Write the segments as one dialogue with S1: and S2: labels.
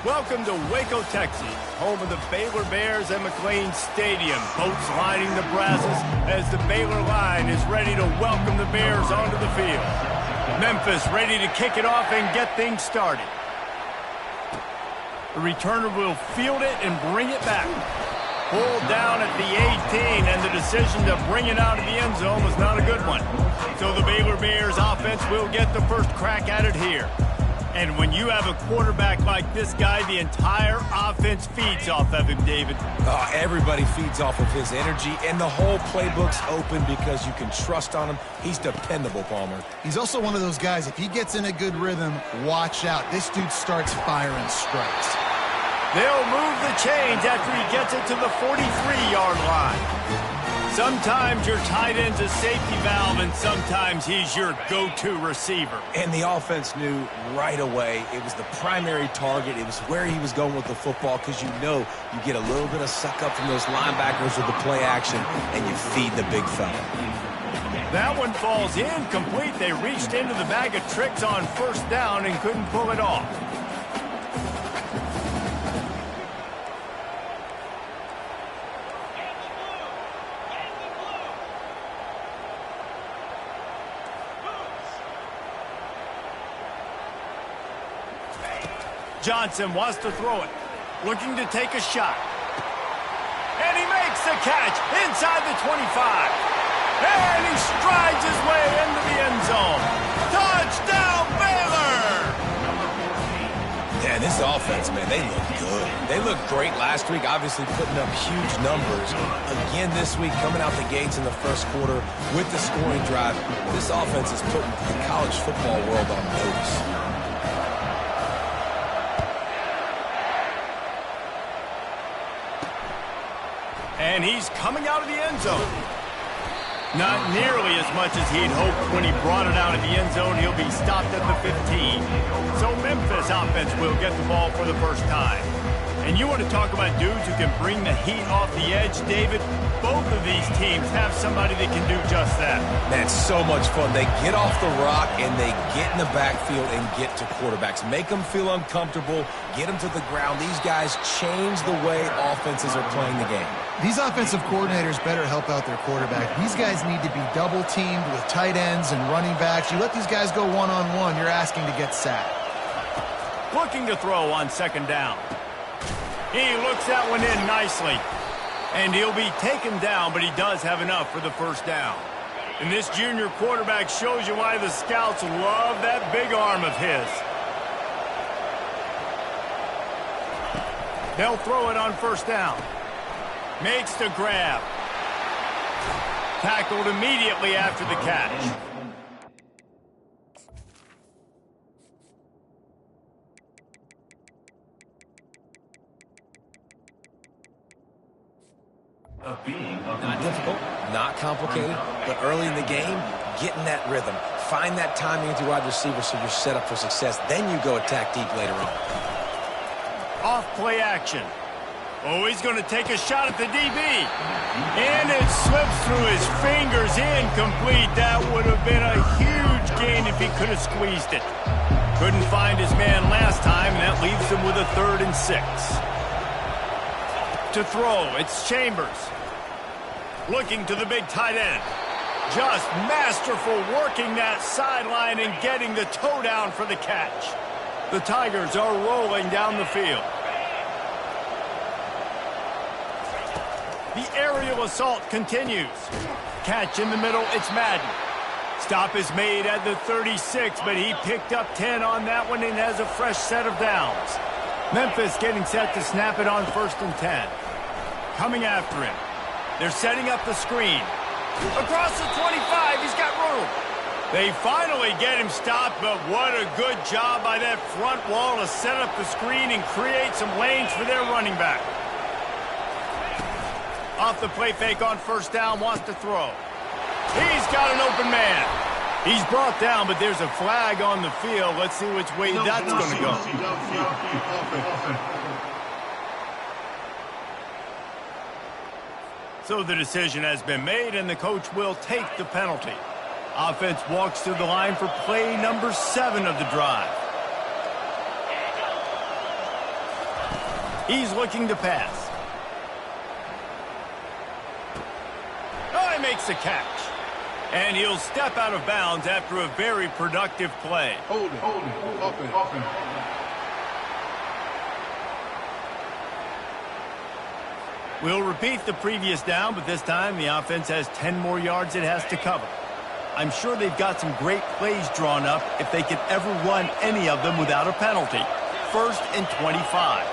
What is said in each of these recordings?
S1: Welcome to Waco, Texas, home of the Baylor Bears at McLean Stadium. Boats lining the brazos as the Baylor line is ready to welcome the Bears onto the field. Memphis ready to kick it off and get things started. The returner will field it and bring it back. Pulled down at the 18, and the decision to bring it out of the end zone was not a good one. So the Baylor Bears offense will get the first crack at it here. And when you have a quarterback like this guy, the entire offense feeds off of him, David.
S2: Everybody feeds off of his energy, and the whole playbook's open because you can trust on him. He's dependable, Palmer.
S3: He's also one of those guys, if he gets in a good rhythm, watch out. This dude starts firing strikes.
S1: They'll move the chains after he gets it to the 43-yard line. Sometimes your tight end's a safety valve, and sometimes he's your go-to receiver.
S2: And the offense knew right away it was the primary target. It was where he was going with the football because you know you get a little bit of suck-up from those linebackers with the play action, and you feed the big fella.
S1: That one falls incomplete. They reached into the bag of tricks on first down and couldn't pull it off. Johnson wants to throw it, looking to take a shot. And he makes the catch inside the 25. And he strides his way into the end zone. Touchdown, Baylor!
S2: Yeah, this offense, man, they look good. They looked great last week, obviously putting up huge numbers. Again this week, coming out the gates in the first quarter with the scoring drive. This offense is putting the college football world on notice.
S1: And he's coming out of the end zone. Not nearly as much as he'd hoped when he brought it out of the end zone. He'll be stopped at the 15. So Memphis offense will get the ball for the first time. And you want to talk about dudes who can bring the heat off the edge, David? Both of these teams have somebody that can do just that.
S2: Man, it's so much fun. They get off the rock and they get in the backfield and get to quarterbacks. Make them feel uncomfortable, get them to the ground. These guys change the way offenses are playing the game.
S3: These offensive coordinators better help out their quarterback. These guys need to be double-teamed with tight ends and running backs. You let these guys go one-on-one, you're asking to get sacked.
S1: Looking to throw on second down. He looks that one in nicely. And he'll be taken down, but he does have enough for the first down. And this junior quarterback shows you why the scouts love that big arm of his. They'll throw it on first down. Makes the grab. Tackled immediately after the catch.
S2: Not difficult, not complicated, but early in the game, getting that rhythm. Find that timing with your wide receiver so you're set up for success. Then you go attack deep later on.
S1: Off play action. Oh, he's going to take a shot at the DB. And it slips through his fingers, incomplete. That would have been a huge gain if he could have squeezed it. Couldn't find his man last time, and that leaves him with a 3rd and 6. To throw, it's Chambers. Looking to the big tight end. Just masterful working that sideline and getting the toe down for the catch. The Tigers are rolling down the field. The aerial assault continues. Catch in the middle, it's Madden. Stop is made at the 36, but he picked up 10 on that one and has a fresh set of downs. Memphis getting set to snap it on 1st and 10. Coming after him. They're setting up the screen. Across the 25, he's got room. They finally get him stopped, but what a good job by that front wall to set up the screen and create some lanes for their running back. Off the play fake on first down, wants to throw. He's got an open man. He's brought down, but there's a flag on the field. Let's see which way that's going to go. So the decision has been made, and the coach will take the penalty. Offense walks to the line for play number 7 of the drive. He's looking to pass. Oh, he makes the catch. And he'll step out of bounds after a very productive play.
S4: Hold it, up and.
S1: We'll repeat the previous down, but this time the offense has 10 more yards it has to cover. I'm sure they've got some great plays drawn up if they could ever run any of them without a penalty. 1st and 25.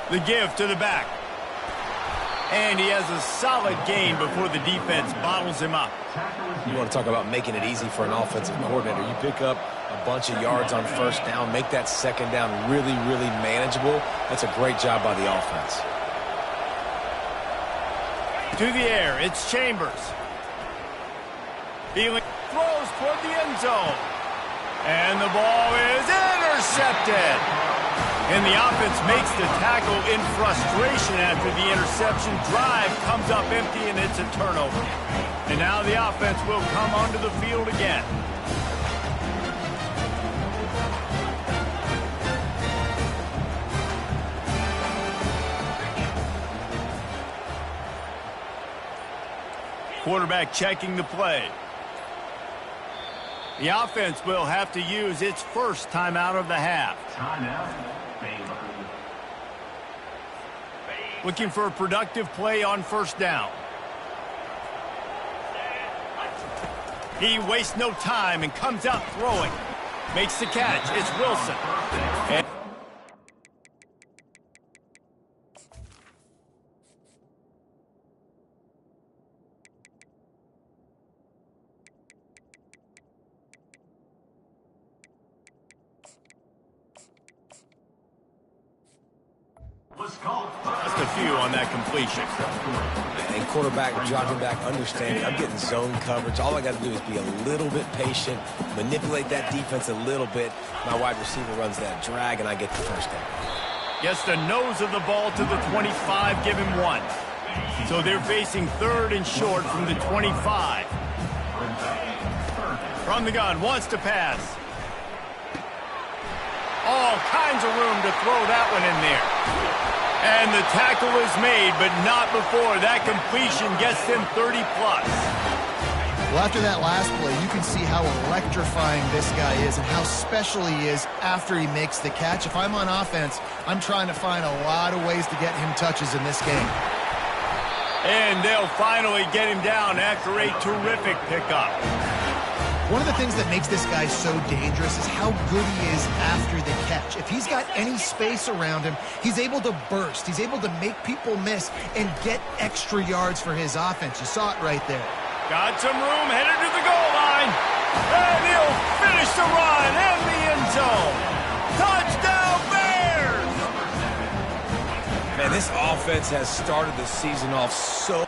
S1: The give to the back. And he has a solid gain before the defense bottles him up.
S2: You want to talk about making it easy for an offensive coordinator. You pick up a bunch of yards on 1st down, make that 2nd down really, really manageable. That's a great job by the offense.
S1: To the air, it's Chambers. He throws toward the end zone. And the ball is intercepted. And the offense makes the tackle in frustration after the interception. Drive comes up empty, and it's a turnover. And now the offense will come onto the field again. Quarterback checking the play. The offense will have to use its first timeout of the half. Baylor. Looking for a productive play on 1st down. He wastes no time and comes out throwing. Makes the catch. It's Wilson. And just a few on that completion.
S2: And quarterback dropping back, understanding I'm getting zone coverage. All I got to do is be a little bit patient, manipulate that defense a little bit. My wide receiver runs that drag, and I get the 1st down.
S1: Gets the nose of the ball to the 25, give him 1. So they're facing 3rd and short from the 25. From the gun, wants to pass. All kinds of room to throw that one in there. And the tackle is made, but not before that completion gets them 30+.
S3: Well, after that last play, you can see how electrifying this guy is and how special he is after he makes the catch. If I'm on offense, I'm trying to find a lot of ways to get him touches in this game.
S1: And they'll finally get him down after a terrific pickup.
S3: One of the things that makes this guy so dangerous is how good he is after the catch. If he's got any space around him, he's able to burst. He's able to make people miss and get extra yards for his offense. You saw it right there.
S1: Got some room, headed to the goal line. And he'll finish the run in the end zone. Touchdown, Bears!
S2: Man, this offense has started the season off so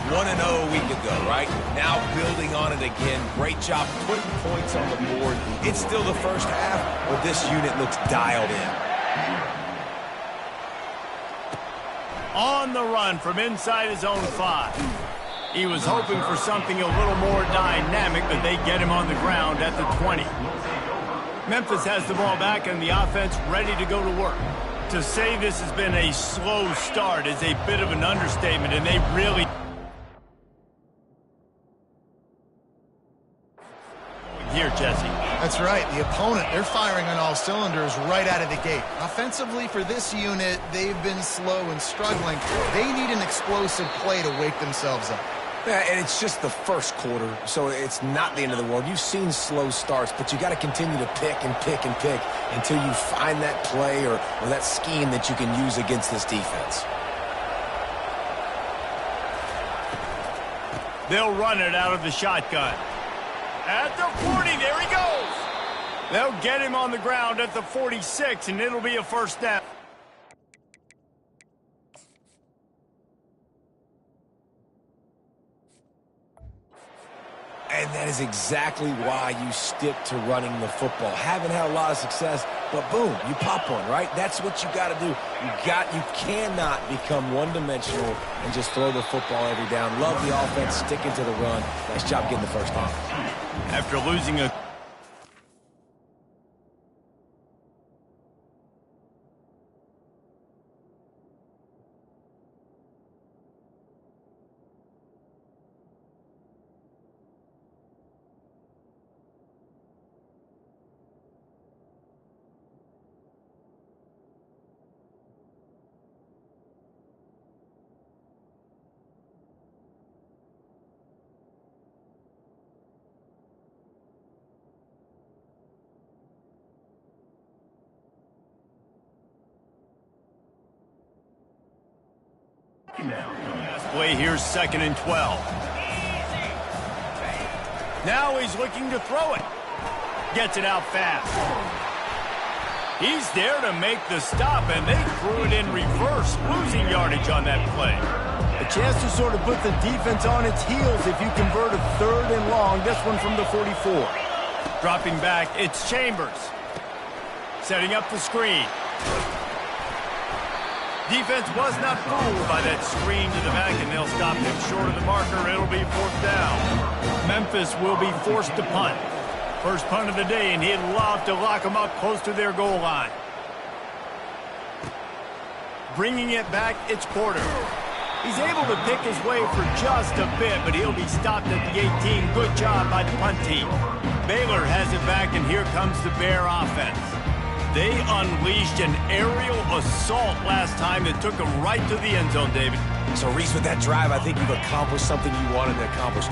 S2: 1-0 a week ago, right? Now building on it again. Great job putting points on the board. It's still the first half, but this unit looks dialed in.
S1: On the run from inside his own 5. He was hoping for something a little more dynamic, but they get him on the ground at the 20. Memphis has the ball back and the offense ready to go to work. To say this has been a slow start is a bit of an understatement, and they really... Here, Jesse.
S3: That's right. The opponent, they're firing on all cylinders right out of the gate. Offensively, for this unit, they've been slow and struggling. They need an explosive play to wake themselves up.
S2: Yeah, and it's just the first quarter, so it's not the end of the world. You've seen slow starts, but you got to continue to pick and pick and pick until you find that play or that scheme that you can use against this defense.
S1: They'll run it out of the shotgun. At the 40, there he goes. They'll get him on the ground at the 46, and it'll be a first down.
S2: And that is exactly why you stick to running the football. Haven't had a lot of success, but boom, you pop one, right? That's what you got to do. You cannot become one-dimensional and just throw the football every down. Love the offense, sticking to the run. Nice job getting the first down.
S1: After losing a... Play here's 2nd and 12. Now he's looking to throw it. Gets it out fast. He's there to make the stop, and they threw it in reverse, losing yardage on that play. A chance to sort of put the defense on its heels if you convert a 3rd and long. This one from the 44. Dropping back, it's Chambers. Setting up the screen. Defense was not fooled by that screen to the back, and they'll stop him short of the marker. It'll be 4th down. Memphis will be forced to punt. First punt of the day, and he'd love to lock them up close to their goal line. Bringing it back, it's Porter. He's able to pick his way for just a bit, but he'll be stopped at the 18. Good job by the punt team. Baylor has it back, and here comes the Bear offense. They unleashed an aerial assault last time that took them right to the end zone, David.
S2: So, Reese, with that drive, I think you've accomplished something you wanted to accomplish.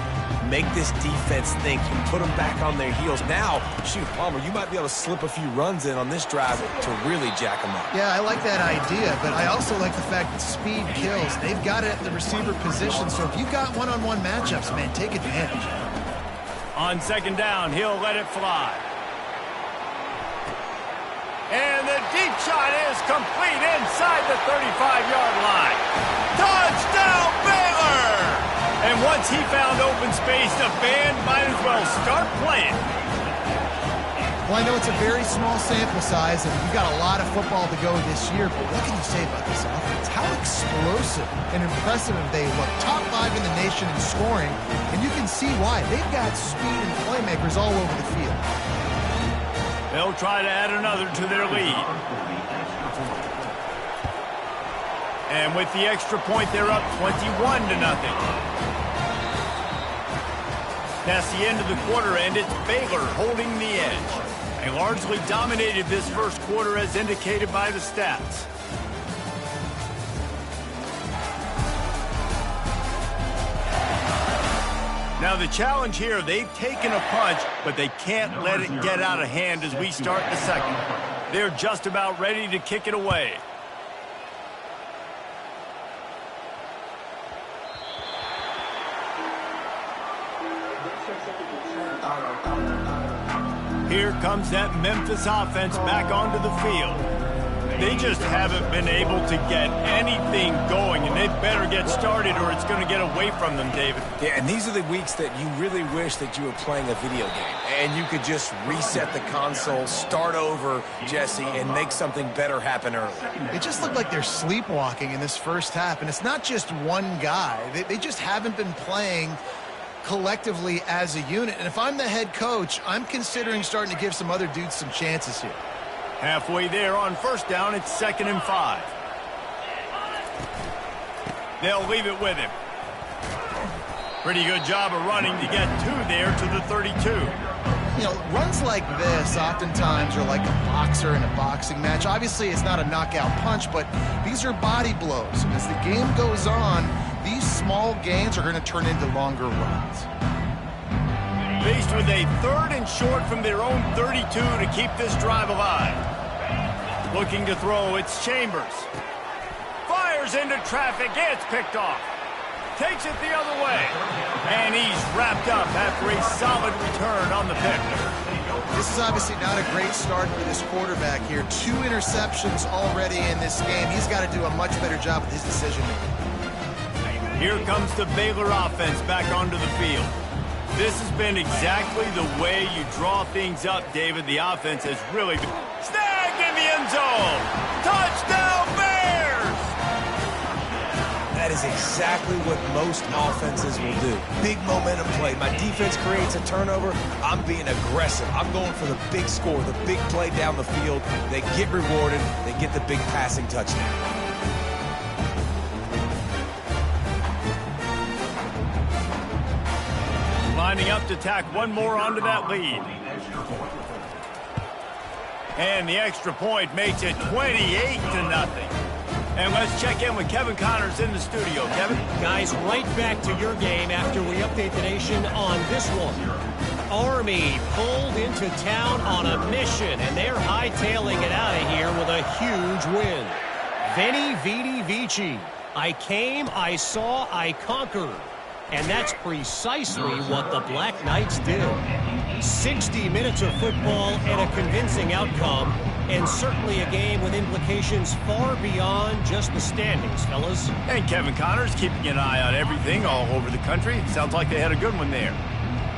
S2: Make this defense think. You put them back on their heels. Now, shoot, Palmer, you might be able to slip a few runs in on this drive to really jack them up.
S3: Yeah, I like that idea, but I also like the fact that speed kills. They've got it at the receiver position, so if you've got one-on-one matchups, man, take advantage.
S1: On 2nd down, he'll let it fly. And the deep shot is complete inside the 35-yard line. Touchdown, Baylor! And once he found open space, the band might as well start playing.
S3: Well, I know it's a very small sample size, and you've got a lot of football to go this year, but what can you say about this offense? How explosive and impressive they look. Top 5 in the nation in scoring, and you can see why. They've got speed and playmakers all over the field.
S1: They'll try to add another to their lead. And with the extra point, they're up 21-0. That's the end of the quarter, and it's Baylor holding the edge. They largely dominated this first quarter as indicated by the stats. Now the challenge here, they've taken a punch, but they can't let it get out of hand as we start the second. They're just about ready to kick it away. Here comes that Memphis offense back onto the field. They just haven't been able to get anything going, and they better get started or it's going to get away from them, David.
S2: Yeah, and these are the weeks that you really wish that you were playing a video game and you could just reset the console, start over, Jesse, and make something better happen early.
S3: It just looked like they're sleepwalking in this first half, and it's not just one guy. They just haven't been playing collectively as a unit. And if I'm the head coach, I'm considering starting to give some other dudes some chances here.
S1: Halfway there on first down, it's 2nd and 5. They'll leave it with him. Pretty good job of running to get 2 there to the 32.
S3: You know, runs like this oftentimes are like a boxer in a boxing match. Obviously, it's not a knockout punch, but these are body blows. And as the game goes on, these small gains are going to turn into longer runs.
S1: Faced with a 3rd and short from their own 32 to keep this drive alive. Looking to throw, it's Chambers. Fires into traffic, gets picked off. Takes it the other way. And he's wrapped up after a solid return on the pick.
S3: This is obviously not a great start for this quarterback here. 2 interceptions already in this game. He's got to do a much better job with his decision-making.
S1: Here comes the Baylor offense back onto the field. This has been exactly the way you draw things up, David. The offense has really been snagged in the end zone. Touchdown, Bears!
S2: That is exactly what most offenses will do. Big momentum play. My defense creates a turnover. I'm being aggressive. I'm going for the big score, the big play down the field. They get rewarded. They get the big passing touchdown.
S1: Lining up to tack one more onto that lead. And the extra point makes it 28-0. And let's check in with Kevin Connors in the studio. Kevin?
S5: Guys, right back to your game after we update the nation on this one. Army pulled into town on a mission, and they're hightailing it out of here with a huge win. Veni, Vidi, Vici. I came, I saw, I conquered. And that's precisely what the Black Knights did. 60 minutes of football and a convincing outcome, and certainly a game with implications far beyond just the standings, fellas.
S1: And Kevin Connors keeping an eye on everything all over the country. Sounds like they had a good one there.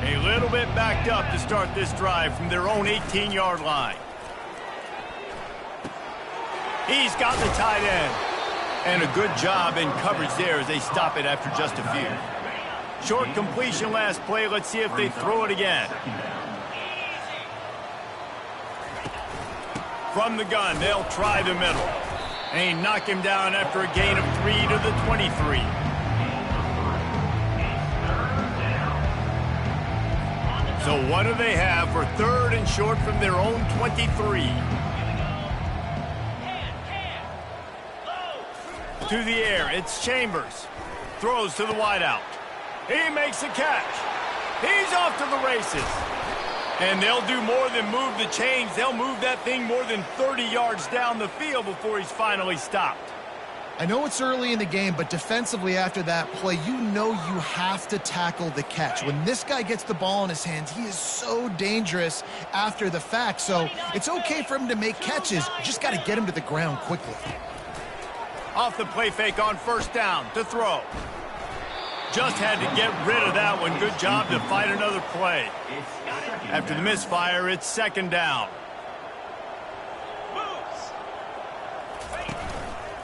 S1: A little bit backed up to start this drive from their own 18-yard line. He's got the tight end. And a good job in coverage there as they stop it after just a few. Short completion last play. Let's see if they throw it again. From the gun, they'll try the middle. And he knocked him down after a gain of 3 to the 23. So what do they have for 3rd and short from their own 23? To the air, it's Chambers. Throws to the wideout. He makes the catch. He's off to the races. And they'll do more than move the chains. They'll move that thing more than 30 yards down the field before he's finally stopped.
S3: I know it's early in the game, but defensively after that play, you know you have to tackle the catch. When this guy gets the ball in his hands, he is so dangerous after the fact. So it's okay for him to make catches. You just got to get him to the ground quickly.
S1: Off the play fake on first down to throw. Just had to get rid of that one. Good job to fight another play. After the misfire, it's 2nd down.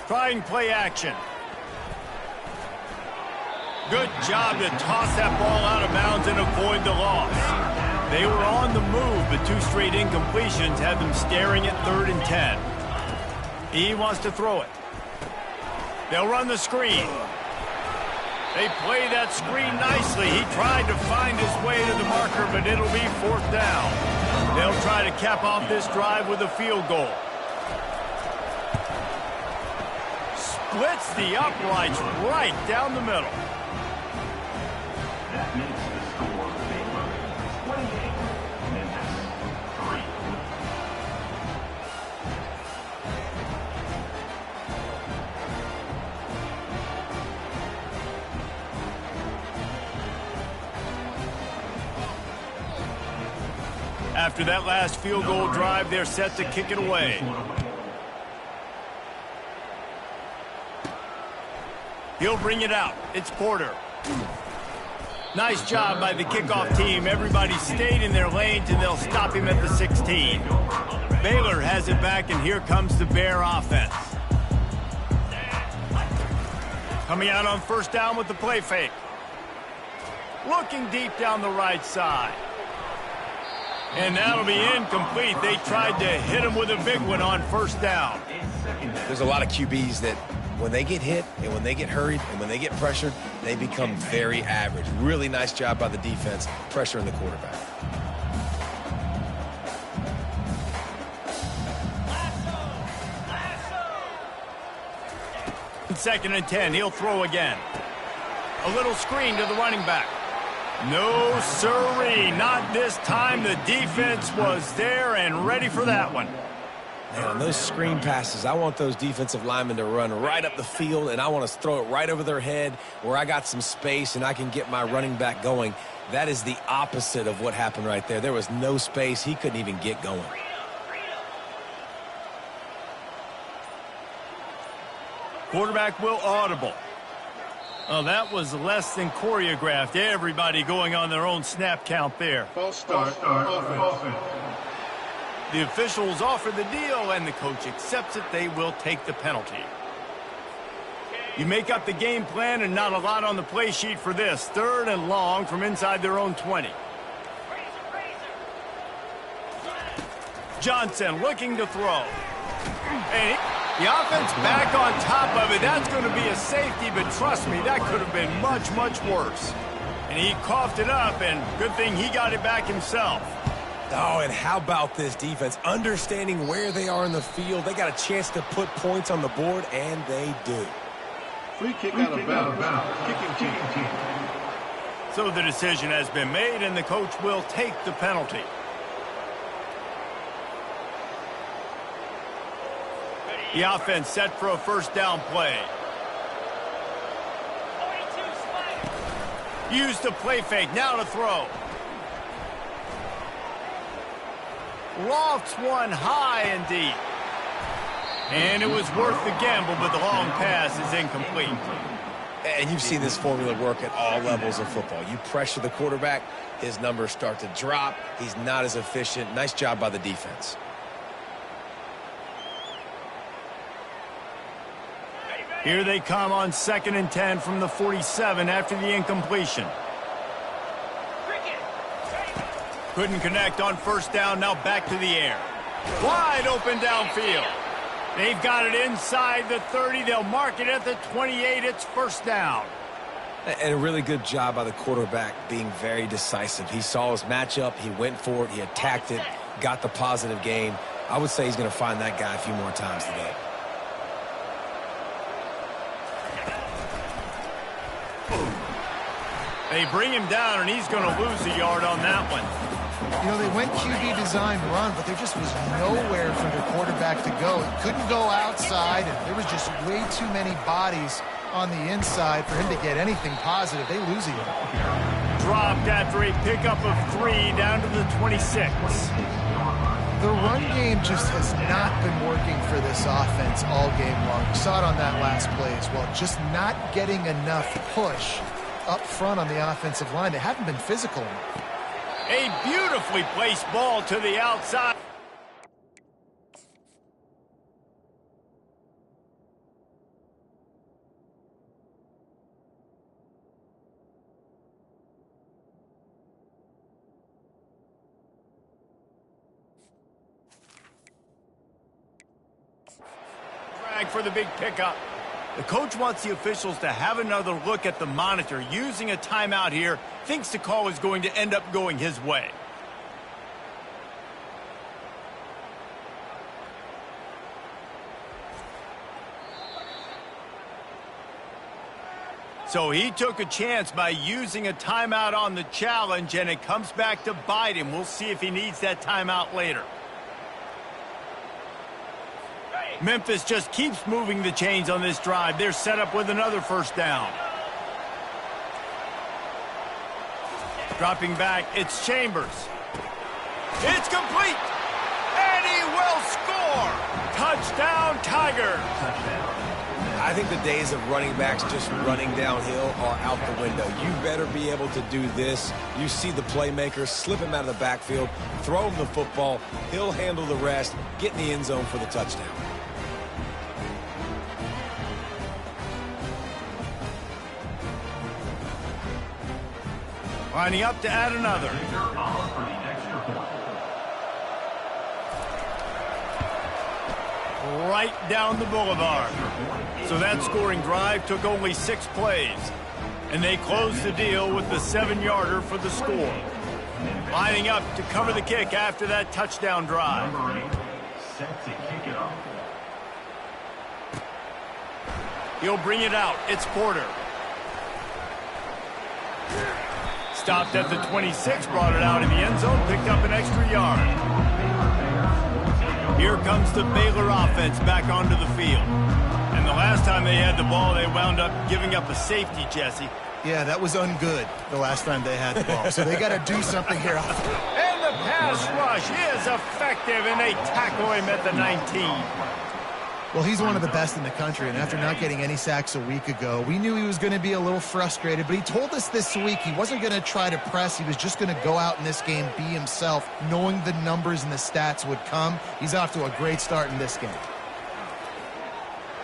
S1: Trying play action. Good job to toss that ball out of bounds and avoid the loss. They were on the move, but 2 straight incompletions had them staring at 3rd and 10. He wants to throw it. They'll run the screen. They play that screen nicely. He tried to find his way to the marker, but it'll be 4th down. They'll try to cap off this drive with a field goal. Splits the uprights right down the middle.
S6: That makes the score Baylor 28, Memphis 3.
S1: After that last field goal drive, they're set to kick it away. He'll bring it out. It's Porter. Nice job by the kickoff team. Everybody stayed in their lanes, and they'll stop him at the 16. Baylor has it back, and here comes the Bear offense. Coming out on first down with the play fake. Looking deep down the right side. And that'll be incomplete. They tried to hit him with a big one on first down.
S2: There's a lot of QBs that when they get hit and when they get hurried and when they get pressured, they become very average. Really nice job by the defense pressuring the quarterback.
S1: Second and 10, he'll throw again. A little screen to the running back. No sirree, not this time. The defense was there and ready for that one.
S2: Man, on those screen passes, I want those defensive linemen to run right up the field, and I want to throw it right over their head where I got some space and I can get my running back going. That is the opposite of what happened right there. There was no space. He couldn't even get going.
S1: Quarterback will audible. Oh, that was less than choreographed. Everybody going on their own snap count there.
S4: False start. Offense.
S1: The officials offer the deal, and the coach accepts it. They will take the penalty. You make up the game plan, and not a lot on the play sheet for this. Third and long from inside their own 20. Johnson looking to throw. And the offense back on top of it. That's going to be a safety, but trust me, that could have been much, much worse. And he coughed it up, and good thing he got it back himself.
S2: Oh, and how about this defense? Understanding where they are in the field. They got a chance to put points on the board, and they do.
S4: Free kick out of bounds. Kicking team.
S1: So the decision has been made, and the coach will take the penalty. The offense set for a first down play. Use the play fake. Now to throw. Lofts one high and deep. And it was worth the gamble, but the long pass is incomplete.
S2: And you've seen this formula work at all levels of football. You pressure the quarterback, his numbers start to drop. He's not as efficient. Nice job by the defense.
S1: Here they come on second and 10 from the 47 after the incompletion. Couldn't connect on first down, now back to the air. Wide open downfield. They've got it inside the 30. They'll mark it at the 28. It's first down.
S2: And a really good job by the quarterback being very decisive. He saw his matchup. He went for it. He attacked it, got the positive gain. I would say he's going to find that guy a few more times today.
S1: They bring him down, and he's going to lose a yard on that one.
S3: You know, they went QB design run, but there just was nowhere for their quarterback to go. He couldn't go outside, and there was just way too many bodies on the inside for him to get anything positive. They lose a yard.
S1: Dropped after a pickup of 3 down to the 26.
S3: The run game just has not been working for this offense all game long. We saw it on that last play as well. Just not getting enough push up front on the offensive line. They haven't been physical enough.
S1: A beautifully placed ball to the outside. Drag for the big pickup. The coach wants the officials to have another look at the monitor. Using a timeout here, thinks the call is going to end up going his way. So he took a chance by using a timeout on the challenge, and it comes back to bite him. We'll see if he needs that timeout later. Memphis just keeps moving the chains on this drive. They're set up with another first down. Dropping back, it's Chambers. It's complete! And he will score! Touchdown, Tigers!
S2: I think the days of running backs just running downhill are out the window. You better be able to do this. You see the playmaker, slip him out of the backfield, throw him the football. He'll handle the rest, get in the end zone for the touchdown.
S1: Lining up to add another. Right down the boulevard. So that scoring drive took only 6 plays. And they closed the deal with the 7-yarder for the score. Lining up to cover the kick after that touchdown drive.
S6: Set to kick it off.
S1: He'll bring it out. It's Porter. Stopped at the 26, brought it out in the end zone, picked up an extra yard. Here comes the Baylor offense back onto the field. And the last time they had the ball, they wound up giving up a safety, Jesse.
S3: Yeah, that was ungood the last time they had the ball. So they got to do something here.
S1: And the pass rush is effective, and they tackle him at the 19.
S3: Well, he's one of the best in the country, and after not getting any sacks a week ago, we knew he was going to be a little frustrated, but he told us this week he wasn't going to try to press. He was just going to go out in this game, be himself, knowing the numbers and the stats would come. He's off to a great start in this game.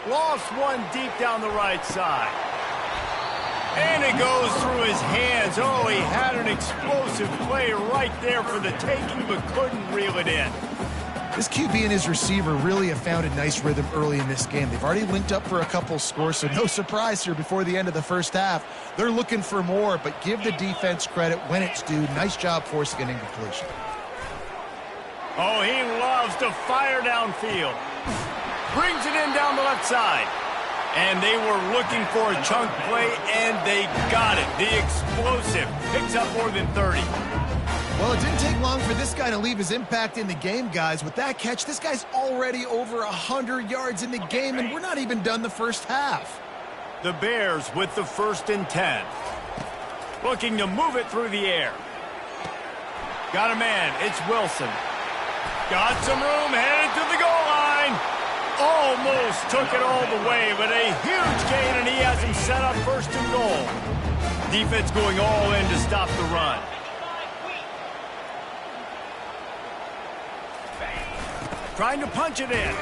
S1: Lost one deep down the right side. And it goes through his hands. Oh, he had an explosive play right there for the taking, but couldn't reel it in.
S3: This QB and his receiver really have found a nice rhythm early in this game. They've already linked up for a couple scores, so no surprise here before the end of the first half. They're looking for more, but give the defense credit when it's due. Nice job forcing an incompletion.
S1: Oh, he loves to fire downfield. Brings it in down the left side. And they were looking for a chunk play, and they got it. The explosive picks up more than 30.
S3: Well, it didn't take long for this guy to leave his impact in the game, guys. With that catch, this guy's already over 100 yards in the game, and we're not even done the first half.
S1: The Bears with the 1st and 10. Looking to move it through the air. Got a man. It's Wilson. Got some room, headed to the goal line. Almost took it all the way, but a huge gain, and he has him set up 1st and goal. Defense going all in to stop the run. Trying to punch it in.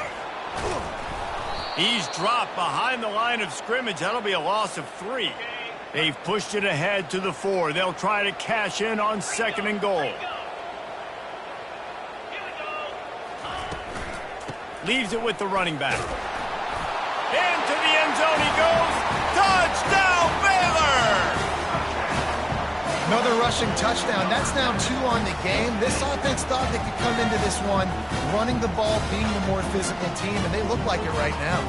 S1: He's dropped behind the line of scrimmage. That'll be a loss of 3. They've pushed it ahead to the 4. They'll try to cash in on 2nd and goal. Leaves it with the running back. Into the end zone he goes. Touchdown, Baylor!
S3: Another rushing touchdown. That's now 2 on the game. This offense thought they could come into this one running the ball, being the more physical team, and they look like it right now.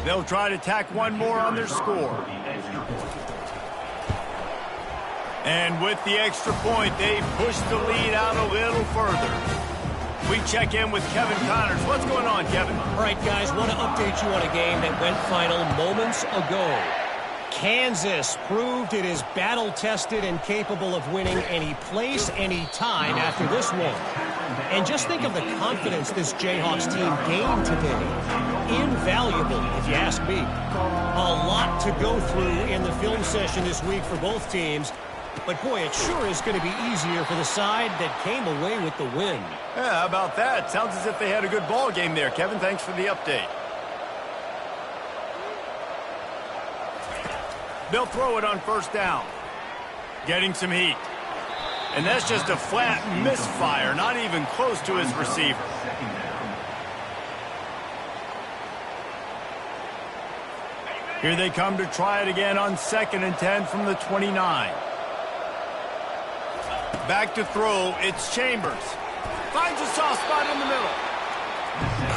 S1: They'll try to tack one more on their score. And with the extra point, they push the lead out a little further. We check in with Kevin Connors. What's going on, Kevin?
S5: All right, guys, want to update you on a game that went final moments ago. Kansas proved it is battle-tested and capable of winning any place, any time after this one. And just think of the confidence this Jayhawks team gained today. Invaluable, if you ask me. A lot to go through in the film session this week for both teams. But, boy, it sure is going to be easier for the side that came away with the win.
S1: Yeah, how about that? Sounds as if they had a good ball game there, Kevin. Thanks for the update. They'll throw it on 1st down. Getting some heat. And that's just a flat misfire, not even close to his receiver. Here they come to try it again on 2nd and 10 from the 29. Back to throw, it's Chambers. Finds a soft spot in the middle.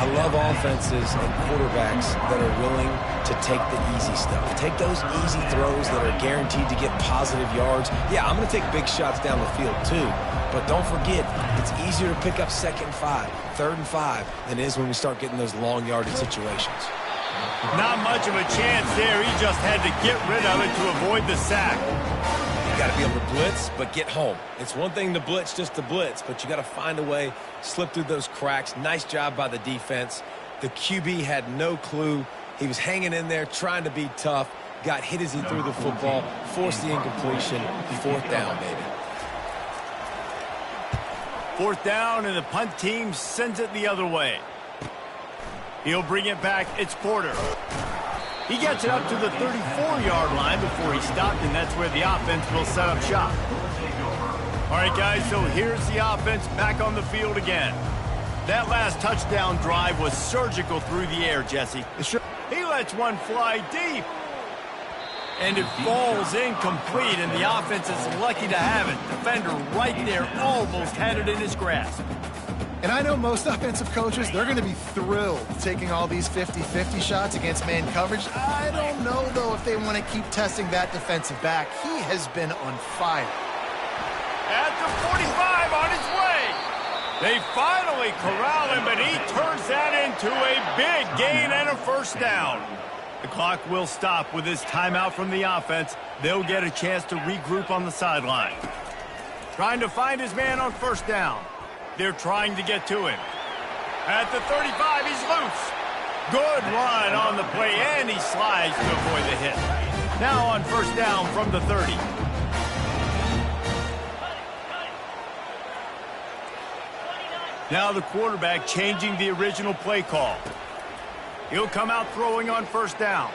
S2: I love offenses and quarterbacks that are willing to take the easy stuff. Take those easy throws that are guaranteed to get positive yards. Yeah, I'm going to take big shots down the field too. But don't forget, it's easier to pick up 2nd and 5, 3rd and 5 than it is when we start getting those long yardage situations.
S1: Not much of a chance there. He just had to get rid of it to avoid the sack.
S2: got to be able to blitz, but get home. It's one thing to blitz just to blitz, but you got to find a way, slip through those cracks. Nice job by the defense. The QB had no clue. He was hanging in there, trying to be tough. Got hit as he threw the football, forced the incompletion. 4th down, baby.
S1: 4th down, and the punt team sends it the other way. He'll bring it back. It's Porter. He gets it up to the 34-yard line before he stopped, and that's where the offense will set up shop. All right, guys, so here's the offense back on the field again. That last touchdown drive was surgical through the air, Jesse. He lets one fly deep. And it falls incomplete, and the offense is lucky to have it. Defender right there almost had it in his grasp.
S3: And I know most offensive coaches, they're going to be thrilled taking all these 50-50 shots against man coverage. I don't know, though, if they want to keep testing that defensive back. He has been on fire.
S1: At the 45 on his way. They finally corral him, but he turns that into a big gain and a 1st down. The clock will stop with this timeout from the offense. They'll get a chance to regroup on the sideline. Trying to find his man on 1st down. They're trying to get to him. At the 35, he's loose. Good run on the play, and he slides to avoid the hit. Now on 1st down from the 30. Now the quarterback changing the original play call. He'll come out throwing on 1st down.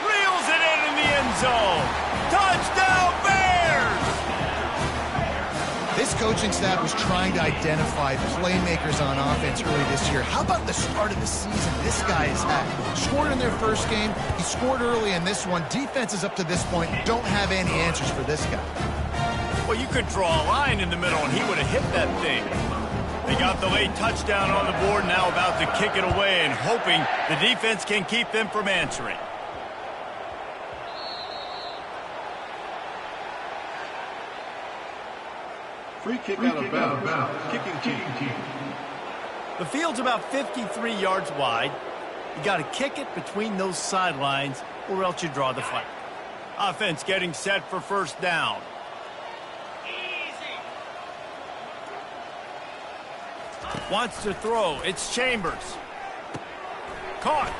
S1: Reels it in the end zone. Touchdown, Bears!
S3: This coaching staff was trying to identify playmakers on offense early this year. How about the start of the season this guy has had? Scored in their 1st game. He scored early in this one. Defenses up to this point don't have any answers for this guy.
S1: Well, you could draw a line in the middle, and he would have hit that thing. They got the late touchdown on the board, now about to kick it away and hoping the defense can keep them from answering.
S4: Free kick out of bounds. Kicking team.
S1: The field's about 53 yards wide. You got to kick it between those sidelines or else you draw the flag. Offense getting set for 1st down. Wants to throw. It's Chambers. Caught.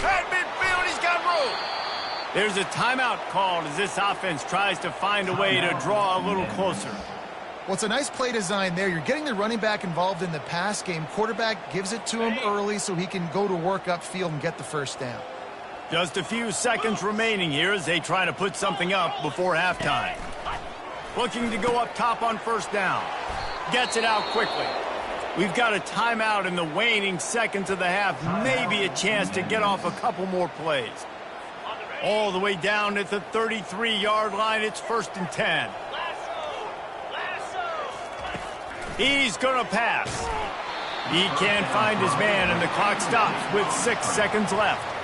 S1: At midfield, he's got room. There's a timeout called as this offense tries to find a way to draw a little closer.
S3: Well, it's a nice play design there. You're getting the running back involved in the pass game. Quarterback gives it to him early so he can go to work upfield and get the 1st down.
S1: Just a few seconds remaining here as they try to put something up before halftime. Looking to go up top on 1st down. Gets it out quickly. We've got a timeout in the waning seconds of the half. Maybe a chance to get off a couple more plays. All the way down at the 33-yard line, it's 1st and 10. He's going to pass. He can't find his man, and the clock stops with 6 seconds left.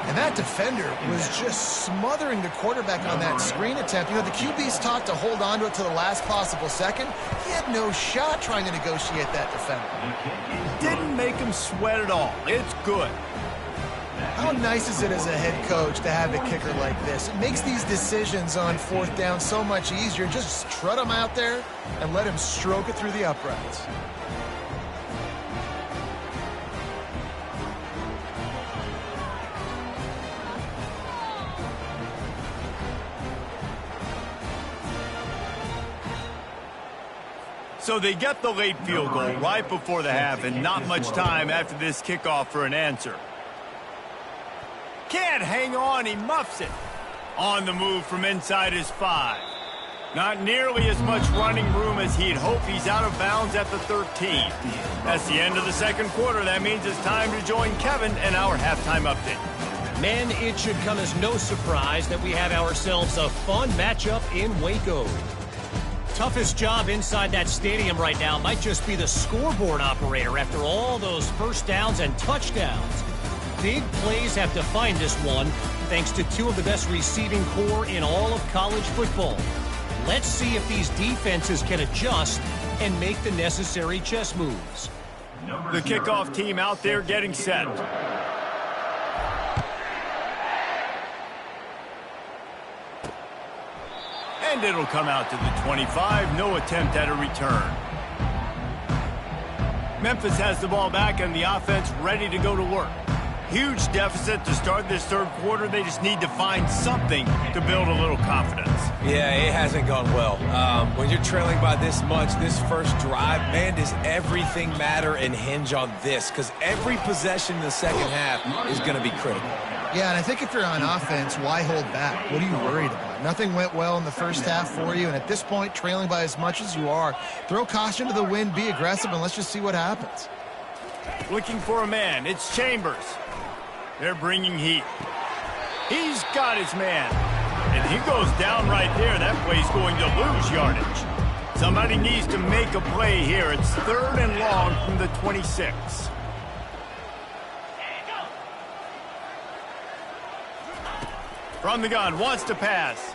S3: And that defender was just smothering the quarterback on that screen attempt. You know, the QB's taught to hold on to it to the last possible second. He had no shot trying to negotiate that defender.
S1: Didn't make him sweat at all. It's good.
S3: How nice is it as a head coach to have a kicker like this? It makes these decisions on 4th down so much easier. Just strut him out there and let him stroke it through the uprights.
S1: So they get the late field goal right before the half, and not much time after this kickoff for an answer. Can't hang on, he muffs it. On the move from inside his 5. Not nearly as much running room as he'd hoped. He's out of bounds at the 13. That's the end of the 2nd quarter. That means it's time to join Kevin and our halftime update.
S5: Men, it should come as no surprise that we have ourselves a fun matchup in Waco. Toughest job inside that stadium right now might just be the scoreboard operator after all those 1st downs and touchdowns. Big plays have defined this one, thanks to 2 of the best receiving corps in all of college football. Let's see if these defenses can adjust and make the necessary chess moves.
S1: The kickoff team out there getting set. And it'll come out to the 25. No attempt at a return. Memphis has the ball back and the offense ready to go to work. Huge deficit to start this third quarter. They just need to find something to build a little confidence.
S2: Yeah, it hasn't gone well. When you're trailing by this much, this first drive, man, does everything matter and hinge on this? Because every possession in the second half is going to be critical.
S3: Yeah, and I think if you're on offense, why hold back? What are you worried about? Nothing went well in the first half for you, and at this point, trailing by as much as you are, throw caution to the wind, be aggressive, and let's just see what happens.
S1: Looking for a man. It's Chambers. They're bringing heat. He's got his man. And he goes down right there. That play's going to lose yardage. Somebody needs to make a play here. It's 3rd and long from the 26. From the gun, wants to pass.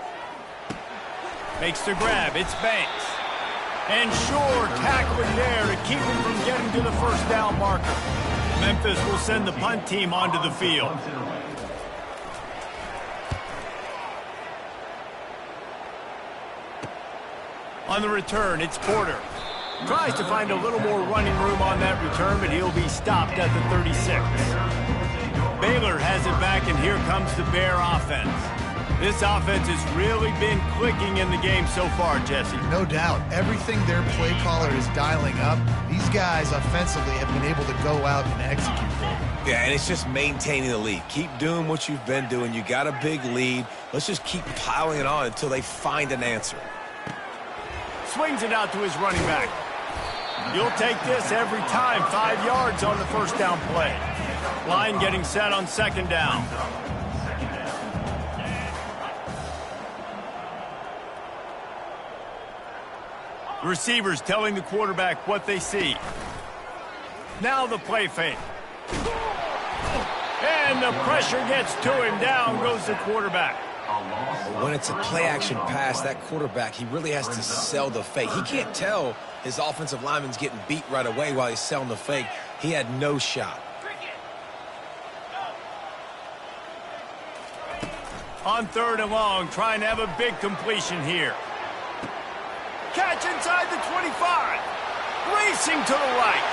S1: Makes the grab. It's Banks. And Shore tackling there to keep him from getting to the first down marker. Memphis will send the punt team onto the field. On the return, it's Porter. Tries to find a little more running room on that return, but he'll be stopped at the 36. Baylor has it back, and here comes the Bear offense. This offense has really been clicking in the game so far, Jesse.
S3: No doubt. Everything their play caller is dialing up, these guys offensively have been able to go out and execute for them.
S2: Yeah, and it's just maintaining the lead. Keep doing what you've been doing. You got a big lead. Let's just keep piling it on until they find an answer.
S1: Swings it out to his running back. You'll take this every time. 5 yards on the first down play. Line getting set on second down. Receivers telling the quarterback what they see. Now the play fake. And the pressure gets to him. Down goes the quarterback.
S2: When it's a play-action pass, that quarterback, he really has to sell the fake. He can't tell his offensive lineman's getting beat right away while he's selling the fake. He had no shot.
S1: On 3rd and long, trying to have a big completion here. Catch inside the 25. Racing to the right.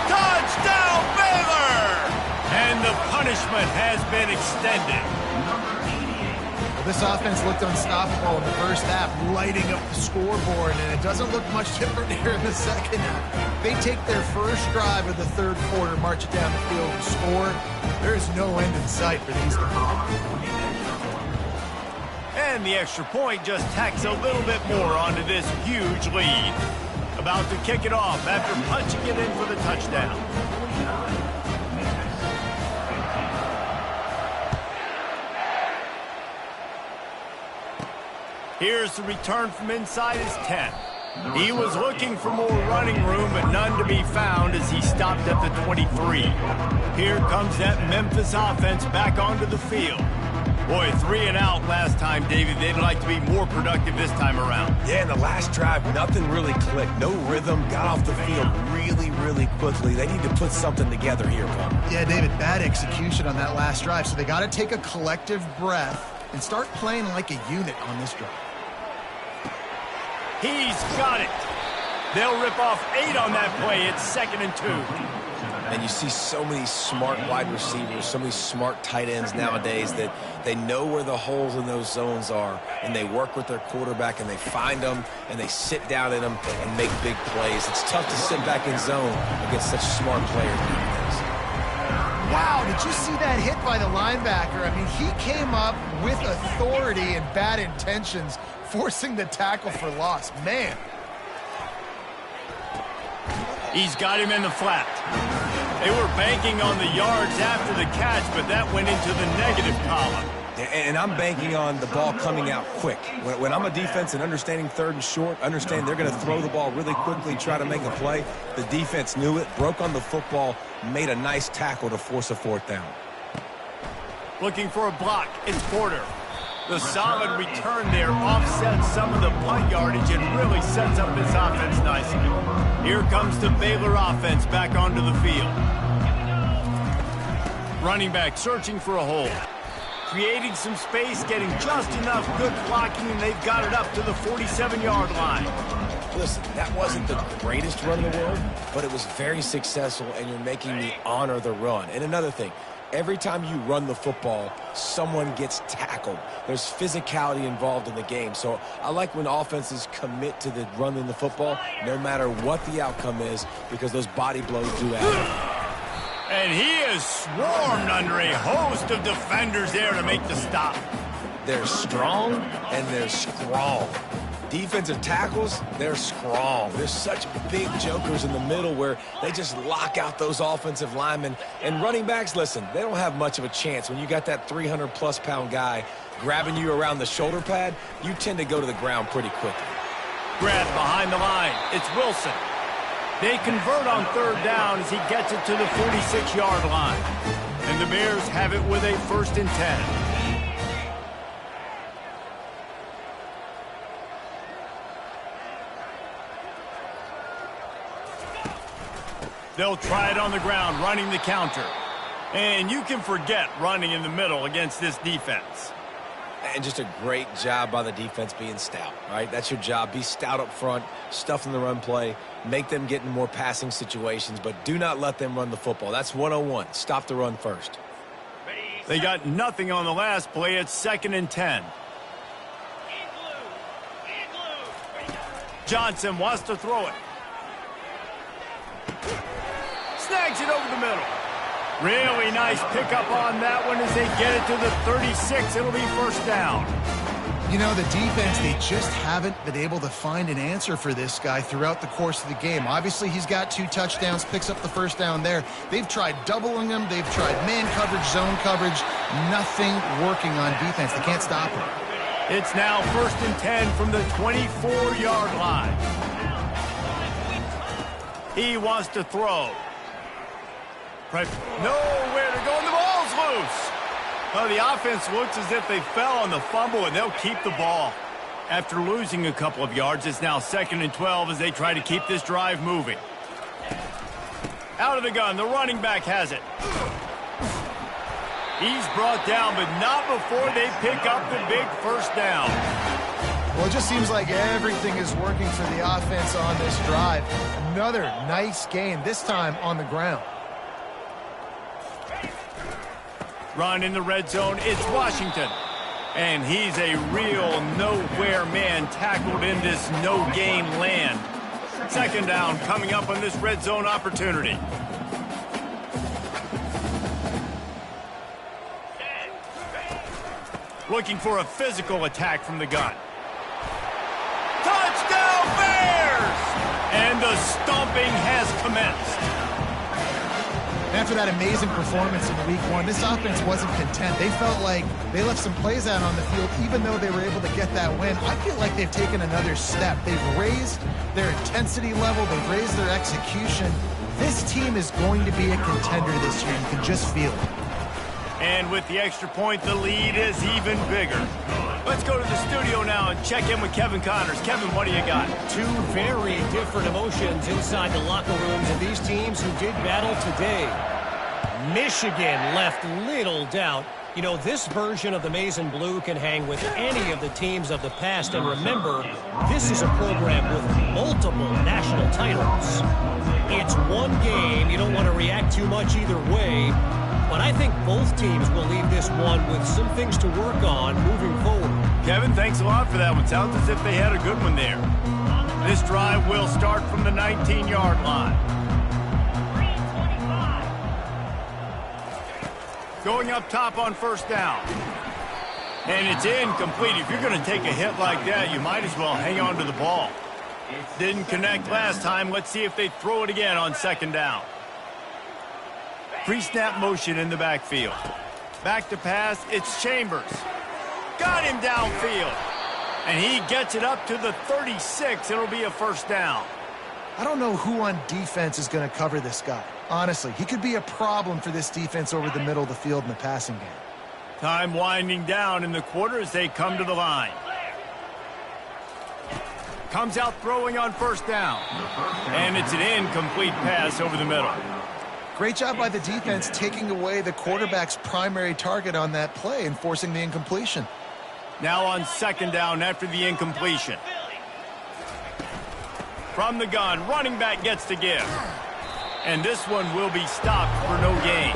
S1: Touchdown, Baylor! And the punishment has been extended.
S3: This offense looked unstoppable in the first half, lighting up the scoreboard, and it doesn't look much different here in the second half. They take their first drive of the third quarter, march it down the field, and score. There's no end in sight for these guys.
S1: And the extra point just tacks a little bit more onto this huge lead. About to kick it off after punching it in for the touchdown. Here's the return from inside his 10. He was looking for more running room, but none to be found as he stopped at the 23. Here comes that Memphis offense back onto the field. Boy, 3 and out last time, David. They'd like to be more productive this time around.
S2: Yeah, in the last drive, nothing really clicked. No rhythm, got off the field really quickly. They need to put something together here, Paul.
S3: Yeah, David, bad execution on that last drive, so they got to take a collective breath and start playing like a unit on this drive.
S1: He's got it. They'll rip off 8 on that play. It's 2nd and 2.
S2: And you see so many smart wide receivers, so many smart tight ends nowadays that they know where the holes in those zones are, and they work with their quarterback, and they find them, and they sit down in them and make big plays. It's tough to sit back in zone against such smart players nowadays.
S3: Wow, did you see that hit by the linebacker? I mean, he came up with authority and bad intentions, forcing the tackle for loss. Man.
S1: He's got him in the flat. They were banking on the yards after the catch, but that went into the negative column.
S2: And I'm banking on the ball coming out quick. When I'm a defense and understanding 3rd and short, understand they're going to throw the ball really quickly, try to make a play. The defense knew it, broke on the football, made a nice tackle to force a 4th down. Looking for a block, it's Porter.
S1: The solid return there offsets some of the punt yardage and really sets up this offense nicely. Here comes the Baylor offense back onto the field. Running back searching for a hole. creating some space, getting just enough good blocking, and they've got it up to the 47-yard line.
S2: Listen, that wasn't the greatest run in the world, but it was very successful, and you're making me honor the run. And another thing, every time you run the football, someone gets tackled. There's physicality involved in the game. So I like when offenses commit to the running the football, no matter what the outcome is, because those body blows do add up.
S1: And he is swarmed under a host of defenders there to make the stop.
S2: They're strong, and they're strong. Defensive tackles, they're strong. There's such big jokers in the middle where they just lock out those offensive linemen. And running backs, listen, they don't have much of a chance. When you got that 300-plus pound guy grabbing you around the shoulder pad, you tend to go to the ground pretty quickly.
S1: Grab behind the line. It's Wilson. They convert on third down as he gets it to the 46-yard line. And the Bears have it with a 1st and 10. They'll try it on the ground, running the counter. And you can forget running in the middle against this defense.
S2: And just a great job by the defense being stout, right? That's your job. Be stout up front, stuff in the run play, make them get in more passing situations, but do not let them run the football. That's 101. Stop the run first.
S1: They got nothing on the last play. It's 2nd and 10. Johnson wants to throw it. Snags it over the middle. Really nice pickup on that one as they get it to the 36. It'll be 1st down.
S3: You know, the defense, they just haven't been able to find an answer for this guy throughout the course of the game. Obviously, he's got 2 touchdowns, picks up the 1st down there. They've tried doubling him. They've tried man coverage, zone coverage. Nothing working on defense. They can't stop him.
S1: It's now 1st and 10 from the 24-yard line. He wants to throw. Nowhere to go, and the ball's loose. Well, the offense looks as if they fell on the fumble, and they'll keep the ball. After losing a couple of yards, it's now 2nd and 12 as they try to keep this drive moving. Out of the gun, the running back has it. He's brought down, but not before they pick up the big 1st down.
S3: Well, it just seems like everything is working for the offense on this drive. Another nice game, this time on the ground.
S1: Run in the red zone, it's Washington. And he's a real nowhere man tackled in this no-game land. 2nd down coming up on this red zone opportunity. Looking for a physical attack from the gun. Touchdown Bears! And the stomping has commenced.
S3: After that amazing performance in Week 1, this offense wasn't content. They felt like they left some plays out on the field, even though they were able to get that win. I feel like they've taken another step. They've raised their intensity level. They've raised their execution. This team is going to be a contender this year. You can just feel it.
S1: And with the extra point, the lead is even bigger. Let's go to the studio now and check in with Kevin Connors. Kevin, what do you got?
S5: 2 very different emotions inside the locker rooms of these teams who did battle today. Michigan left little doubt. You know, this version of the maize and blue can hang with any of the teams of the past. And remember, this is a program with multiple national titles. It's one game. You don't want to react too much either way. But I think both teams will leave this one with some things to work on moving forward.
S1: Kevin, thanks a lot for that one. Sounds as if they had a good one there. This drive will start from the 19-yard line. Going up top on 1st down. And it's incomplete. If you're going to take a hit like that, you might as well hang on to the ball. Didn't connect last time. Let's see if they throw it again on 2nd down. Pre-snap motion in the backfield. Back to pass, it's Chambers. Got him downfield. And he gets it up to the 36. It'll be a 1st down.
S3: I don't know who on defense is going to cover this guy. Honestly, he could be a problem for this defense over the middle of the field in the passing game.
S1: Time winding down in the quarter as they come to the line. Comes out throwing on 1st down. And it's an incomplete pass over the middle.
S3: Great job by the defense taking away the quarterback's primary target on that play and forcing the incompletion.
S1: Now on second down after the incompletion. From the gun, running back gets to give. And this one will be stopped for no gain.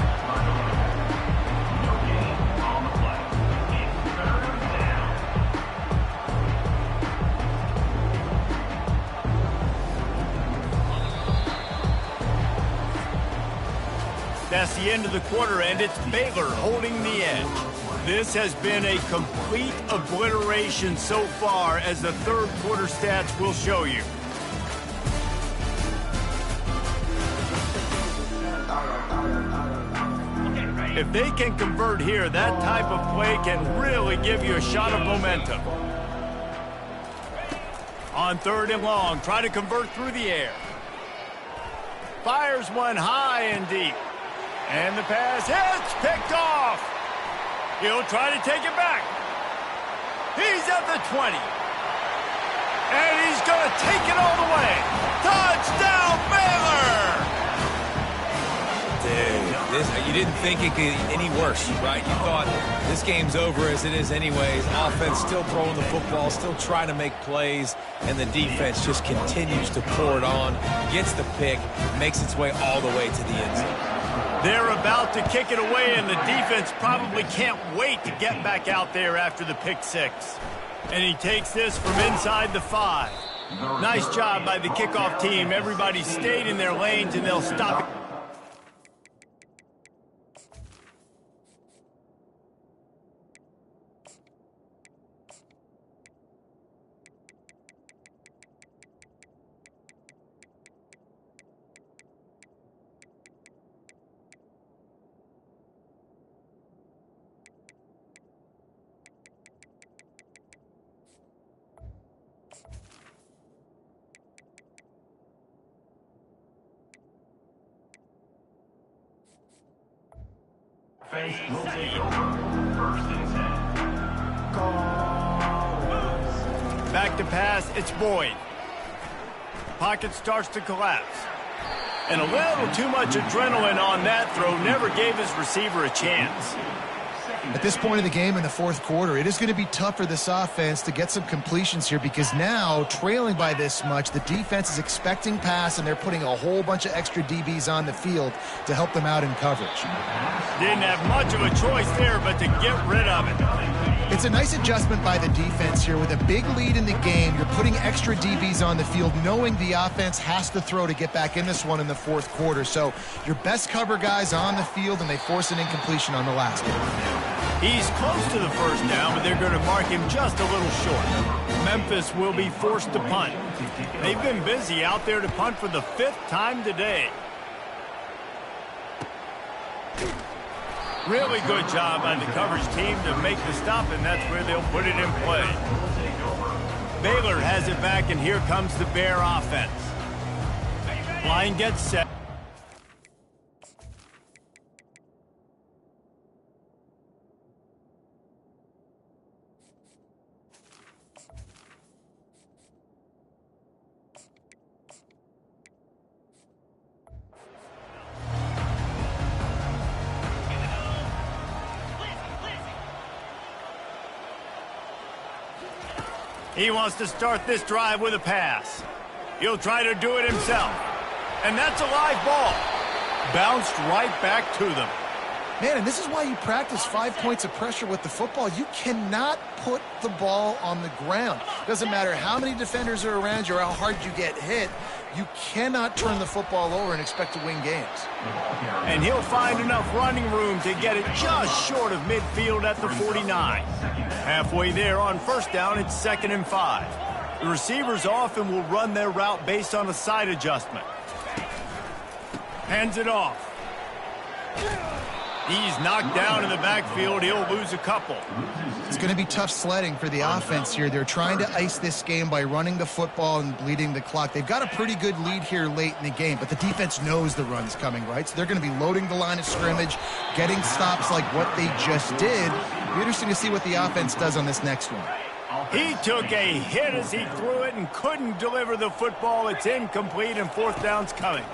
S1: That's the end of the quarter, and it's Baylor holding the edge. This has been a complete obliteration so far, as the third quarter stats will show you. If they can convert here, that type of play can really give you a shot of momentum. On third and long, try to convert through the air. Fires one high and deep. And the pass hits, picked off. He'll try to take it back. He's at the 20. And he's going to take it all the way. Touchdown, Baylor!
S2: You didn't think it could get any worse, right? You thought this game's over as it is anyways. Offense still throwing the football, still trying to make plays, and the defense just continues to pour it on, gets the pick, makes its way all the way to the end zone.
S1: They're about to kick it away, and the defense probably can't wait to get back out there after the pick six. And he takes this from inside the 5. Nice job by the kickoff team. Everybody stayed in their lanes, and they'll stop it. Back to pass, it's Boyd. Pocket starts to collapse. And a little too much adrenaline on that throw never gave his receiver a chance.
S3: At this point in the game in the fourth quarter, it is going to be tough for this offense to get some completions here, because now, trailing by this much, the defense is expecting pass, and they're putting a whole bunch of extra DBs on the field to help them out in coverage.
S1: Didn't have much of a choice there but to get rid of it.
S3: It's a nice adjustment by the defense here. With a big lead in the game, you're putting extra DBs on the field, knowing the offense has to throw to get back in this one in the fourth quarter. So your best cover guys on the field, and they force an incompletion on the last one.
S1: He's close to the first down, but they're going to mark him just a little short. Memphis will be forced to punt. They've been busy out there to punt for the 5th time today. Really good job by the coverage team to make the stop, and that's where they'll put it in play. Baylor has it back, and here comes the Bear offense. Line gets set. He wants to start this drive with a pass. He'll try to do it himself. And that's a live ball. Bounced right back to them.
S3: Man, and this is why you practice 5 points of pressure with the football. You cannot put the ball on the ground. Doesn't matter how many defenders are around you or how hard you get hit. You cannot turn the football over and expect to win games.
S1: And he'll find enough running room to get it just short of midfield at the 49. Halfway there on first down, it's 2nd and 5. The receivers often will run their route based on a side adjustment. Hands it off. He's knocked down in the backfield. He'll lose a couple.
S3: It's going to be tough sledding for the offense here. They're trying to ice this game by running the football and bleeding the clock. They've got a pretty good lead here late in the game, but the defense knows the run's coming, right? So they're going to be loading the line of scrimmage, getting stops like what they just did. It'll be interesting to see what the offense does on this next one.
S1: He took a hit as he threw it and couldn't deliver the football. It's incomplete, and 4th down's coming.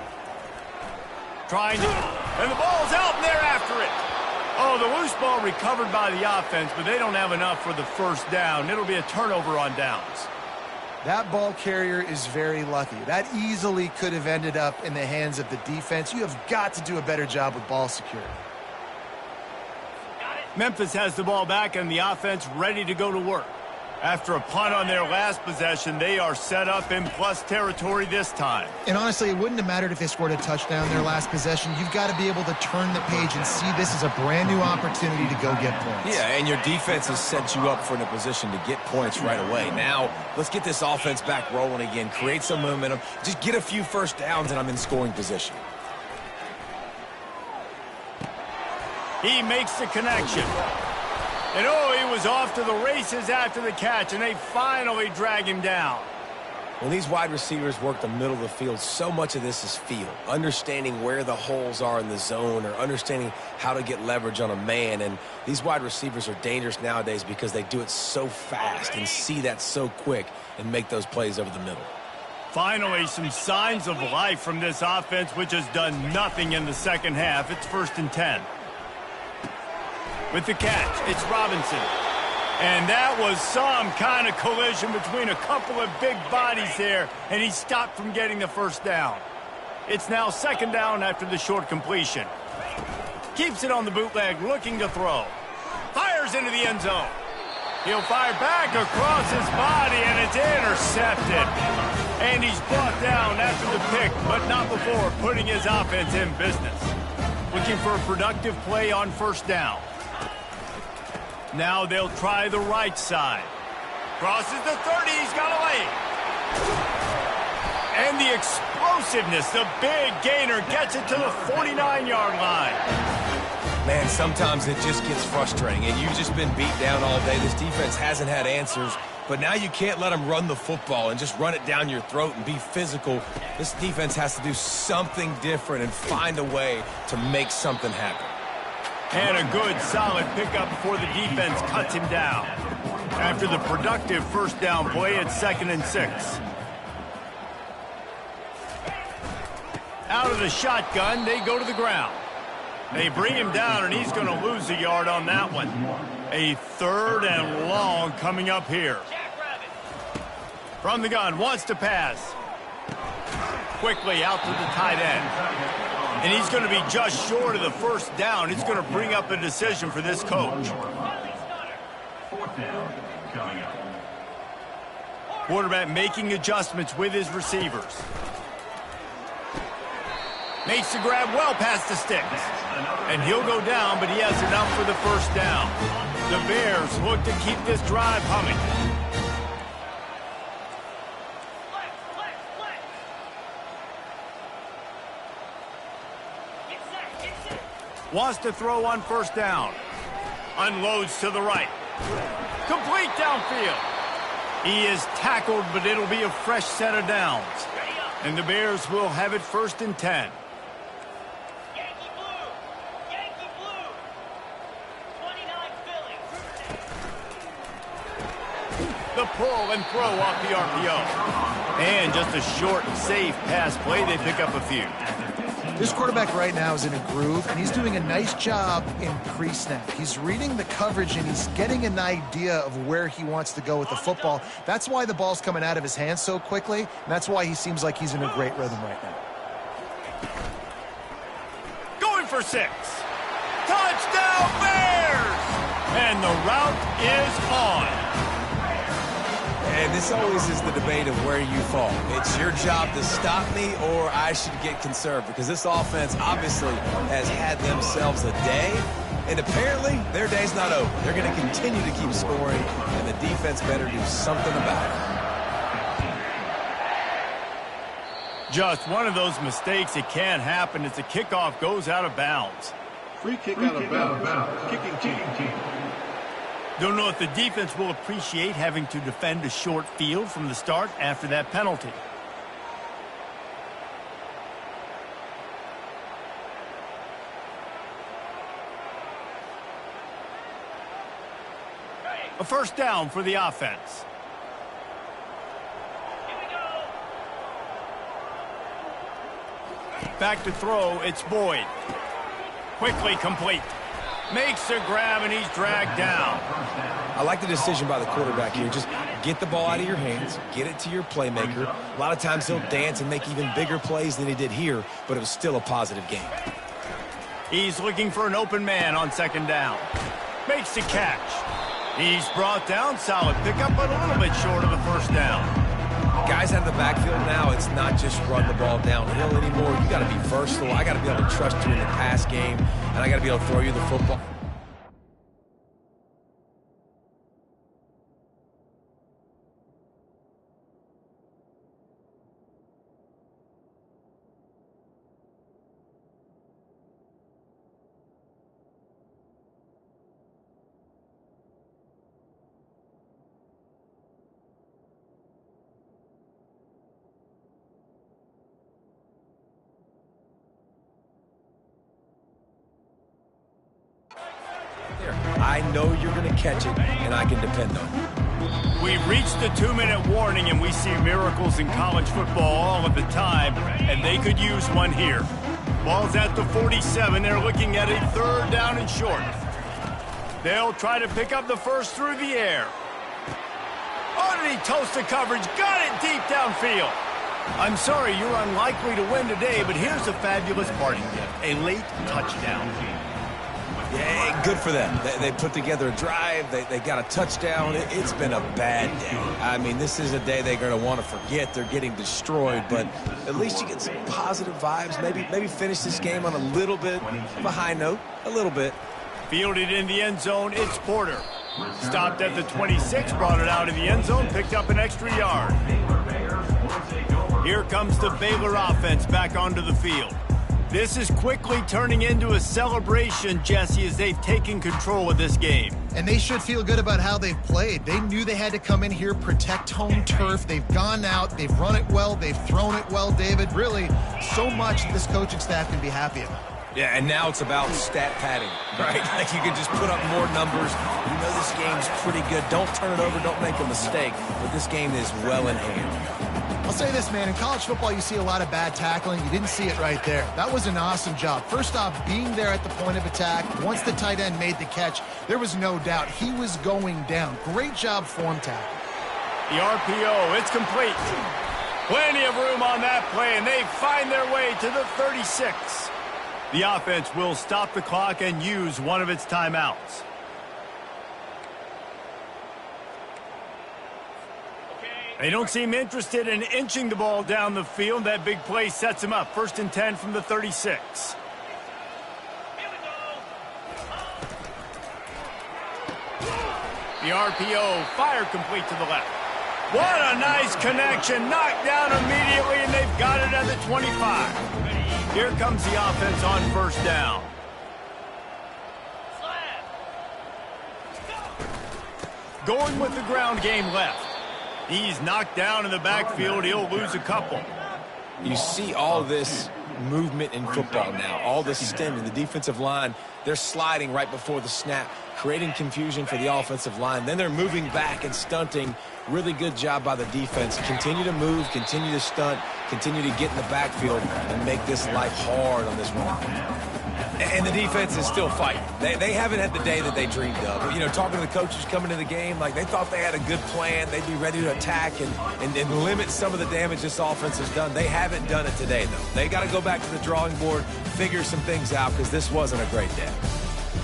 S1: Trying to, and the ball's out, and they're after it. Oh, the loose ball recovered by the offense, but they don't have enough for the first down. It'll be a turnover on downs.
S3: That ball carrier is very lucky. That easily could have ended up in the hands of the defense. You have got to do a better job with ball security.
S1: Memphis has the ball back and the offense ready to go to work. After a punt on their last possession, they are set up in plus territory this time.
S3: And honestly, it wouldn't have mattered if they scored a touchdown their last possession. You've got to be able to turn the page and see this as a brand new opportunity to go get points.
S2: Yeah, and your defense has set you up for a position to get points right away. Now, let's get this offense back rolling again, create some momentum, just get a few first downs, and I'm in scoring position.
S1: He makes the connection. And oh, he was off to the races after the catch, and they finally drag him down.
S2: When these wide receivers work the middle of the field, so much of this is feel. Understanding where the holes are in the zone or understanding how to get leverage on a man. And these wide receivers are dangerous nowadays because they do it so fast and see that so quick and make those plays over the middle.
S1: Finally, some signs of life from this offense, which has done nothing in the second half. It's 1st and 10. With the catch, it's Robinson. And that was some kind of collision between a couple of big bodies there, and he stopped from getting the first down. It's now 2nd down after the short completion. Keeps it on the bootleg, looking to throw. Fires into the end zone. He'll fire back across his body, and it's intercepted. And he's brought down after the pick, but not before putting his offense in business. Looking for a productive play on 1st down. Now they'll try the right side. Crosses the 30, he's got a lane. And the explosiveness, the big gainer gets it to the 49-yard line.
S2: Man, sometimes it just gets frustrating, and you've just been beat down all day. This defense hasn't had answers, but now you can't let them run the football and just run it down your throat and be physical. This defense has to do something different and find a way to make something happen.
S1: And a good, solid pickup before the defense cuts him down. After the productive 1st down play, it's 2nd and 6. Out of the shotgun, they go to the ground. They bring him down, and he's going to lose a yard on that one. A 3rd and long coming up here. From the gun, wants to pass. Quickly out to the tight end. And he's going to be just short of the 1st down. It's going to bring up a decision for this coach.
S6: 4th down coming up.
S1: Quarterback making adjustments with his receivers. Makes the grab well past the sticks. And he'll go down, but he has enough for the 1st down. The Bears look to keep this drive humming. Wants to throw on 1st down. Unloads to the right. Complete downfield. He is tackled, but it'll be a fresh set of downs. And the Bears will have it 1st and 10.
S7: Yankee blue. Yankee blue. 29 Philly.
S1: The pull and throw off the RPO. And just a short, safe pass play. They pick up a few.
S3: This quarterback right now is in a groove, and he's doing a nice job in pre-snap. He's reading the coverage, and he's getting an idea of where he wants to go with the football. That's why the ball's coming out of his hands so quickly, and that's why he seems like he's in a great rhythm right now.
S1: Going for 6. Touchdown, Bears! And the route is on.
S2: And this always is the debate of where you fall. It's your job to stop me, or I should get conserved, because this offense obviously has had themselves a day, and apparently their day's not over. They're going to continue to keep scoring, and the defense better do something about it.
S1: Just one of those mistakes. It can't happen as the kickoff goes out of bounds.
S4: Free kick out of bounds. Kicking team.
S1: Don't know if the defense will appreciate having to defend a short field from the start after that penalty. A 1st down for the offense. Back to throw, it's Boyd. Quickly complete. Makes the grab, and he's dragged down.
S2: I like the decision by the quarterback here. Just get the ball out of your hands, get it to your playmaker. A lot of times he'll dance and make even bigger plays than he did here, but it was still a positive game.
S1: He's looking for an open man on second down. Makes the catch. He's brought down. Solid pickup, but a little bit short of the first down.
S2: Guys out of the backfield now, it's not just run the ball downhill anymore. You got to be versatile. I got to be able to trust you in the pass game, and I got to be able to throw you the football. I know you're going to catch it, and I can depend on it.
S1: We reached the 2-minute warning, and we see miracles in college football all of the time, and they could use one here. Ball's at the 47. They're looking at a third down and short. They'll try to pick up the first through the air. Oh, did he toast the coverage? Got it deep downfield. I'm sorry, you're unlikely to win today, but here's a fabulous parting gift, a late touchdown.
S2: Yeah, good for them. They put together a drive. They got a touchdown. It's been a bad day. I mean, this is a day they're going to want to forget. They're getting destroyed, but at least you get some positive vibes. Maybe finish this game on a little bit of a high note, a little bit.
S1: Fielded in the end zone, it's Porter. Stopped at the 26, brought it out of the end zone, picked up an extra yard. Here comes the Baylor offense back onto the field. This is quickly turning into a celebration, Jesse, as they've taken control of this game.
S3: And they should feel good about how they've played. They knew they had to come in here, protect home turf. They've gone out, they've run it well, they've thrown it well, David. Really, so much that this coaching staff can be happy about.
S2: Yeah, and now it's about stat padding, right? Like you can just put up more numbers. You know this game's pretty good. Don't turn it over, don't make a mistake. But this game is well in hand.
S3: I'll say this, man, in college football, you see a lot of bad tackling. You didn't see it right there. That was an awesome job. First off, being there at the point of attack. Once the tight end made the catch, there was no doubt he was going down. Great job form tackle.
S1: The RPO, it's complete. Plenty of room on that play, and they find their way to the 36. The offense will stop the clock and use one of its timeouts. They don't seem interested in inching the ball down the field. That big play sets him up. 1st and 10 from the 36. The RPO, fire complete to the left. What a nice connection. Knocked down immediately, and they've got it at the 25. Here comes the offense on 1st down. Going with the ground game left. He's knocked down in the backfield. He'll lose a couple.
S2: You see all this movement in football now, all the stemming, the defensive line, they're sliding right before the snap, creating confusion for the offensive line. Then they're moving back and stunting. Really good job by the defense. Continue to move, continue to stunt, continue to get in the backfield and make this life hard on this one. And the defense is still fighting. They haven't had the day that they dreamed of. You know, talking to the coaches coming to the game, like they thought they had a good plan. They'd be ready to attack and limit some of the damage this offense has done. They haven't done it today, though. They got to go back to the drawing board, figure some things out, because this wasn't a great day.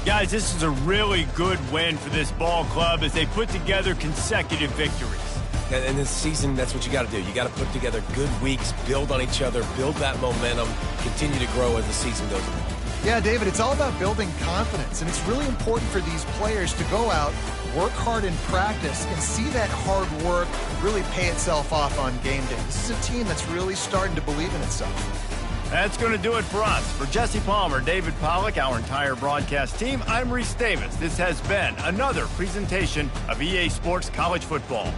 S1: Guys, this is a really good win for this ball club as they put together consecutive victories.
S2: And this season, that's what you got to do. You got to put together good weeks, build on each other, build that momentum, continue to grow as the season goes on.
S3: Yeah, David, it's all about building confidence, and it's really important for these players to go out, work hard in practice, and see that hard work really pay itself off on game day. This is a team that's really starting to believe in itself.
S1: That's going to do it for us. For Jesse Palmer, David Pollack, our entire broadcast team, I'm Reese Davis. This has been another presentation of EA Sports College Football.